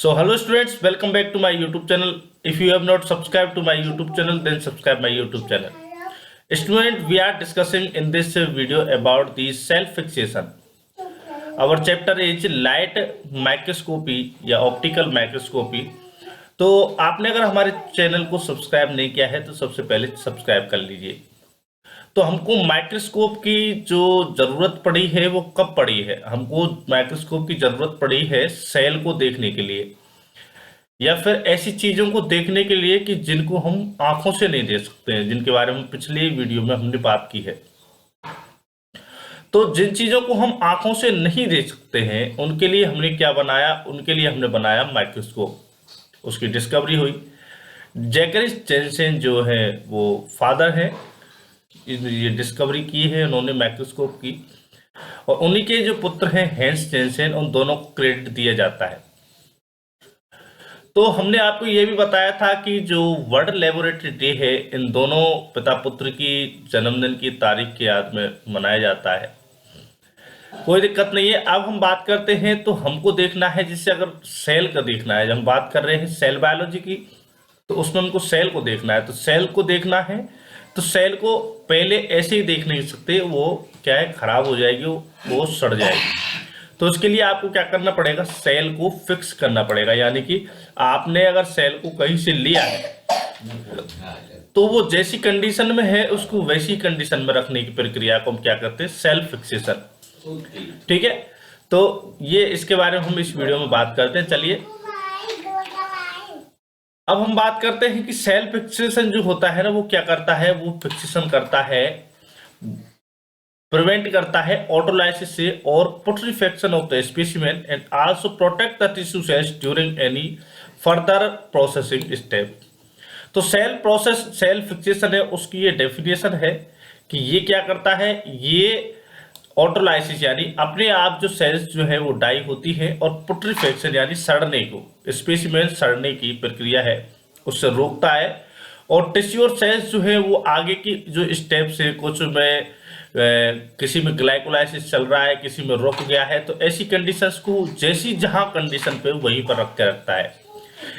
So hello students, welcome back to my YouTube channel. If you have not subscribed to my YouTube channel, then subscribe my YouTube channel. Student, we are discussing in this video about the cell fixation. Our chapter is light microscopy या optical microscopy. तो आपने अगर हमारे channel को subscribe नहीं किया है तो सबसे पहले सब्सक्राइब कर लीजिए। तो हमको माइक्रोस्कोप की जो ज़रूरत पड़ी है वो कब पड़ी है? हमको माइक्रोस्कोप की ज़रूरत पड़ी है सेल को देखने के लिए या फिर ऐसी चीज़ों को देखने के लिए कि जिनको हम आंखों से नहीं देख सकते हैं, जिनके बारे में पिछले वीडियो में हमने बात की है। तो जिन चीज़ों को हम आंखों से नहीं देख सकते हैं उनके लिए हमने क्या बनाया? उनके लिए हमने बनाया माइक्रोस्कोप। उसकी डिस्कवरी हुई। जैकरिस जेनसेन जो है वो फादर है, ये डिस्कवरी की है उन्होंने माइक्रोस्कोप की, और उन्हीं के जो पुत्र हैं हेंस जेनसेन, उन दोनों को क्रेडिट दिया जाता है। तो हमने आपको ये भी बताया था कि जो वर्ल्ड लेबोरेटरी डे है इन दोनों पिता पुत्र की जन्मदिन की तारीख की याद में मनाया जाता है। कोई दिक्कत नहीं है। अब हम बात करते हैं तो हमको देखना है, जिससे अगर सेल का देखना है, जब हम बात कर रहे हैं सेल बायोलॉजी की, तो उसमें हमको सेल को देखना है। तो सेल को देखना है तो सेल को पहले ऐसे ही देख नहीं सकते, वो क्या है, खराब हो जाएगी, वो सड़ जाएगी। तो उसके लिए आपको क्या करना पड़ेगा? सेल को फिक्स करना पड़ेगा। यानी कि आपने अगर सेल को कहीं से लिया है तो वो जैसी कंडीशन में है उसको वैसी कंडीशन में रखने की प्रक्रिया को हम क्या करते हैं? Cell fixation. ठीक है, तो ये इसके बारे में हम इस वीडियो में बात करते हैं। चलिए अब हम बात करते हैं कि सेल फिक्सेशन जो होता है ना, वो क्या करता है? वो फिक्सेशन करता है, प्रिवेंट करता है ऑटोलाइसिस से और putrefaction of the specimen and also protect the tissue cells during any further processing step. तो सेल फिक्सेशन है, उसकी ये डेफिनेशन है कि ये क्या करता है? ये ऑटोलाइसिस यानी अपने आप जो सेल्स जो है वो डाई होती है, और पुट्रिफैक्शन यानी सड़ने को, स्पेसिमेन सड़ने की प्रक्रिया है उससे रोकता है। और टिश्यू और सेल्स जो है वो आगे की जो स्टेप्स है, कुछ में किसी में ग्लाइकोलाइसिस चल रहा है, किसी में रुक गया है, तो ऐसी कंडीशंस को जैसी जहां कंडीशन पे वहीं पर रख के रखता है।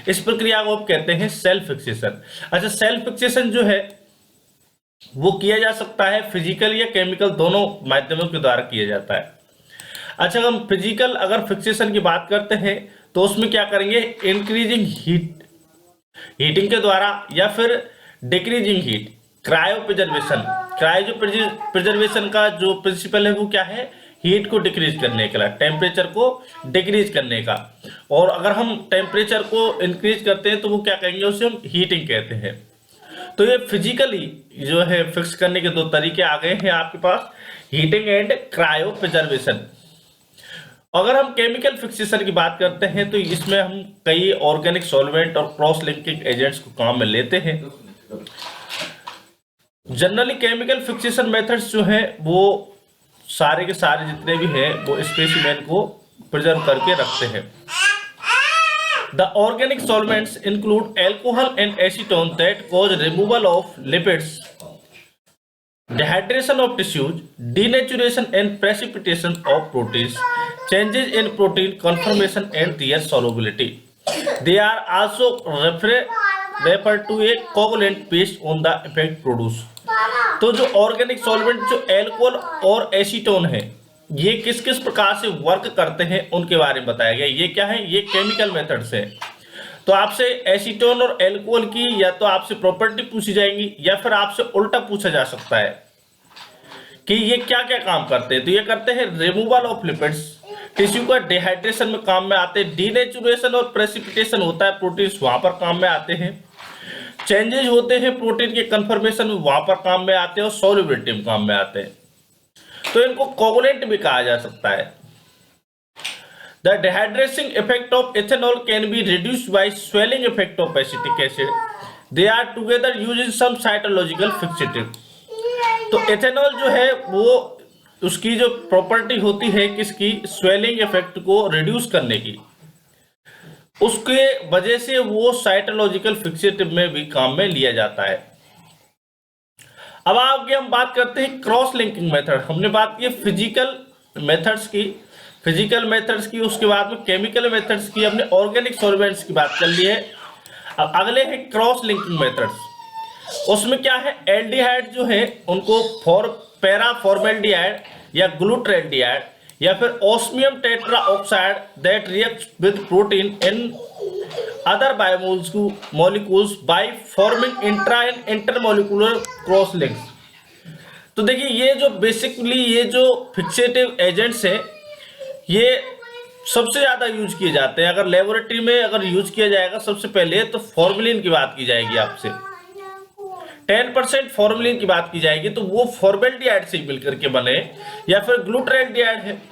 इस प्रक्रिया को आप कहते हैं सेल फिक्सेशन। अच्छा, सेल फिक्सेशन जो है वो किया जा सकता है फिजिकल या केमिकल, दोनों माध्यमों के द्वारा किया जाता है। अच्छा, हम फिजिकल अगर फिक्सेशन की बात करते हैं तो उसमें क्या करेंगे? इंक्रीजिंग हीटिंग के द्वारा या फिर डिक्रीजिंग हीट, क्रायो प्रिजर्वेशन का जो प्रिंसिपल है वो क्या है? हीट को डिक्रीज करने का, टेम्परेचर को डिक्रीज करने का। और अगर हम टेम्परेचर को इंक्रीज करते हैं तो वो क्या कहेंगे? उसे हम हीटिंग कहते हैं। तो ये फिजिकली जो है फिक्स करने के दो तरीके आ गए हैं आपके पास, हीटिंग एंड क्रायो प्रिजर्वेशन। अगर हम केमिकल फिक्सेशन की बात करते हैं तो इसमें हम कई ऑर्गेनिक सॉल्वेंट और क्रॉस लिंकिंग एजेंट्स को काम में लेते हैं। जनरली केमिकल फिक्सेशन मेथड्स जो हैं वो सारे के सारे जितने भी हैं वो स्पेसिमेन को प्रिजर्व करके रखते हैं। The organic solvents include alcohol and acetone that cause removal of lipids, dehydration of tissues, denaturation and precipitation of proteins, changes in protein conformation and their solubility. They are also referred to a coagulant based on the effect produced. तो जो organic solvent जो alcohol और acetone है, ये किस किस प्रकार से वर्क करते हैं उनके बारे में बताया गया। ये क्या है? ये केमिकल मेथड्स है। तो आपसे एसीटोन और एल्कोहल की या तो आपसे प्रॉपर्टी पूछी जाएंगी या फिर आपसे उल्टा पूछा जा सकता है कि ये क्या क्या काम करते हैं। तो ये करते हैं रिमूवल ऑफ लिपिड्स, टिश्यू का डिहाइड्रेशन में काम में आते हैं, डीनेचुरेशन और प्रेसिपिटेशन होता है, प्रोटीन्स वहां पर काम में आते हैं, चेंजेज होते हैं प्रोटीन के कन्फर्मेशन में, वहां पर काम में आते हैं, और सॉल्युबिलिटी में काम में आते हैं। तो इनको कोगुलेंट भी कहा जा सकता है। The dehydrating effect of ethanol can be reduced by swelling effect of acetic acid. They are together used in some cytological fixative. तो इथेनॉल जो है वो उसकी जो प्रॉपर्टी होती है किसकी? स्वेलिंग इफेक्ट को रिड्यूस करने की, उसके वजह से वो साइटोलॉजिकल फिक्सेटिव में भी काम में लिया जाता है। अब आगे हम बात करते हैं क्रॉस लिंकिंग मेथड। हमने बात की फिजिकल मेथड्स की, फिजिकल मेथड्स की, उसके बाद में केमिकल मेथड्स की, हमने ऑर्गेनिक सॉल्वेंट्स की बात कर ली है। अब अगले हैं क्रॉस लिंकिंग मेथड्स। उसमें क्या है, एल्डिहाइड जो है उनको पैरा फॉर्मेल्डिहाइड या ग्लूट्रेल्डिहाइड या फिर osmium tetra oxide that react with protein in other biomolecules by forming intra and intermolecular cross links. तो देखिए ये जो बेसिकली ये जो फिक्सेटिव एजेंट्स हैं ये सबसे ज़्यादा यूज किए जाते हैं। अगर लेबोरेटरी में अगर यूज किया जाएगा सबसे पहले तो फॉर्मेलिन की बात की जाएगी आपसे, 10% फॉर्मेलिन की बात की जाएगी, तो वो फॉर्मेल्डिहाइड से मिलकर के बने, या फिर ग्लूट्रेल्डिहाइड है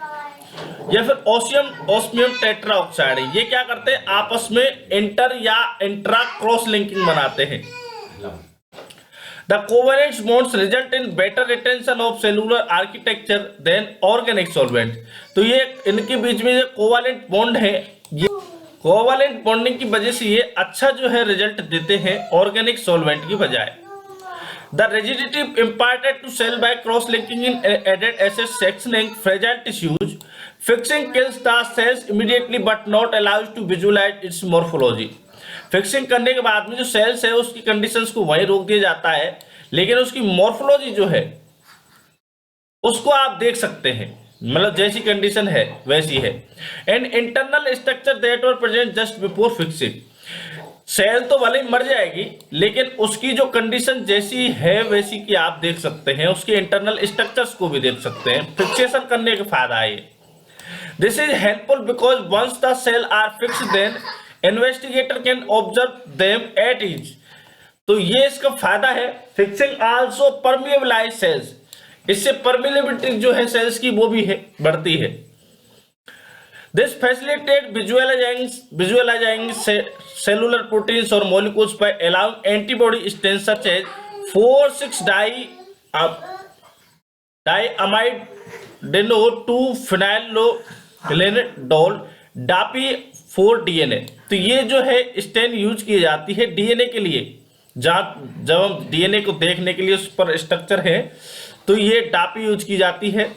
या फिर ऑस्मियम टेट्रा ऑक्साइड है। ये क्या करते हैं, आपस में इंटर या इंट्रा क्रॉस लिंकिंग बनाते हैं। The covalent bonds result in better retention of cellular architecture than organic solvents। तो ये इनके बीच में जो कोवालेंट बॉन्ड है, ये कोवालेंट बॉन्डिंग की वजह से ये अच्छा जो है रिजल्ट देते हैं ऑर्गेनिक सॉल्वेंट की बजाय। The rigidity imparted to cell by cross linking in added acid sectioning fragile tissues, fixing kills the cells immediately but not allows to visualize its morphology। Fixing करने के बाद में जो सेल्स है उसकी कंडीशंस को वहीं रोक दिया जाता है, लेकिन उसकी मॉर्फोलॉजी जो है उसको आप देख सकते हैं, मतलब जैसी कंडीशन है वैसी है। And internal structure that were present just before fixing. Cell तो भले ही मर जाएगी लेकिन उसकी जो कंडीशन जैसी है वैसी की आप देख सकते हैं, उसके इंटरनल स्ट्रक्चर्स को भी देख सकते हैं। फिक्सेशन करने का फायदा है। This is helpful because once the cell are fixed then investigator can observe them at each. तो ये इसका फायदा है। फिक्सिंग आल्सो परमिएबलाइज सेल्स, इससे परमिएबिलिटी जो है सेल्स की वो भी है बढ़ती है। This facilitate visualizing cellular proteins और molecules by allowing antibody stains such as 4,6 diamidino 2 phenylindole DAPI 4 DNA. तो ये जो है स्टेन यूज की जाती है डीएनए के लिए, जब हम डीएनए को देखने के लिए उस पर स्ट्रक्चर है तो ये डापी यूज की जाती है,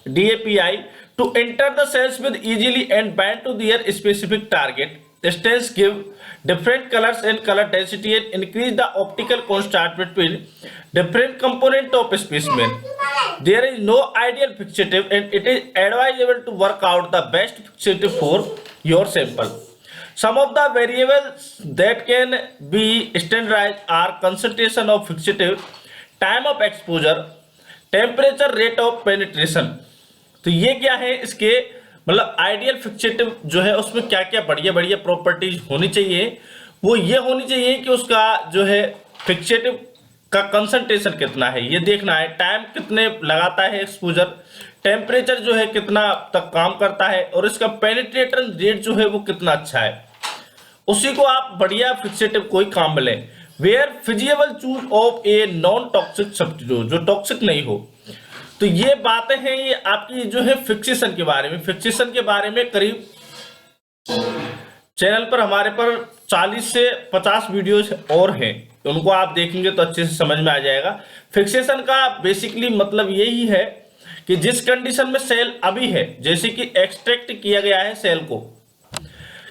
DAPI, to enter the cells with easily and bind to their specific target. Stents give different colors and color density and increase the optical contrast between different components of specimen. There is no ideal fixative and it is advisable to work out the best fixative for your sample. Some of the variables that can be standardized are concentration of fixative, time of exposure, temperature, rate of penetration। तो ये क्या है इसके मतलब ideal fixative जो है उसमें क्या क्या बढ़िया बढ़िया प्रॉपर्टीज होनी चाहिए। वो ये होनी चाहिए कि उसका जो है फिक्सेटिव का कंसंट्रेशन कितना है ये देखना है, टाइम कितने लगाता है एक्सपोजर, टेम्परेचर जो है कितना तक काम करता है, और इसका पेनिट्रेशन रेट जो है वो कितना अच्छा है, उसी को आप बढ़िया फिक्सेटिव कोई काम में लें। Where feasible choose of a non toxic substitute, जो टॉक्सिक नहीं हो। तो ये बातें हैं ये आपकी जो है फिक्सेशन के बारे में। फिक्सेशन के बारे में करीब चैनल पर हमारे पर 40 से 50 वीडियोस और हैं, उनको आप देखेंगे तो अच्छे से समझ में आ जाएगा। फिक्सेशन का बेसिकली मतलब यही है कि जिस कंडीशन में सेल अभी है, जैसे कि एक्सट्रैक्ट किया गया है सेल को,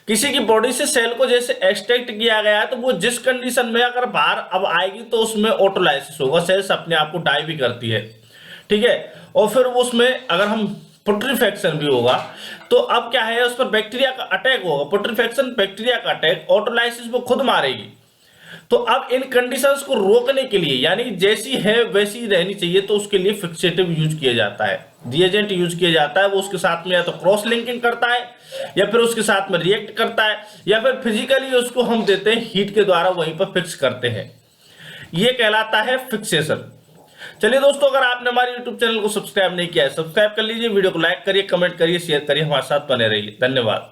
किसी की बॉडी से सेल को जैसे एक्सट्रैक्ट किया गया है, तो वो जिस कंडीशन में अगर बाहर अब आएगी तो उसमें ऑटोलाइसिस होगा, सेल्स अपने आप को डाई भी करती है, ठीक है। और फिर उसमें अगर हम पुट्रीफेक्शन भी होगा तो अब क्या है उस पर बैक्टीरिया का अटैक होगा, पुट्रीफेक्शन बैक्टीरिया का अटैक, ऑटोलाइसिस वो खुद मारेगी। तो अब इन कंडीशंस को रोकने के लिए यानी जैसी है वैसी रहनी चाहिए, तो उसके लिए फिक्सेटिव यूज किया जाता है, रिएजेंट यूज किया जाता है। वो उसके साथ में या तो क्रॉस लिंकिंग करता है या फिर उसके साथ में रिएक्ट करता है या फिर फिजिकली उसको हम देते हैं हीट के द्वारा वहीं पर फिक्स करते हैं। ये कहलाता है फिक्सेशन। चलिए दोस्तों, अगर आपने हमारे YouTube चैनल को सब्सक्राइब नहीं किया है, सब्सक्राइब कर लीजिए, वीडियो को लाइक करिए, कमेंट करिए, शेयर करिए, हमारे साथ बने रहिए। धन्यवाद।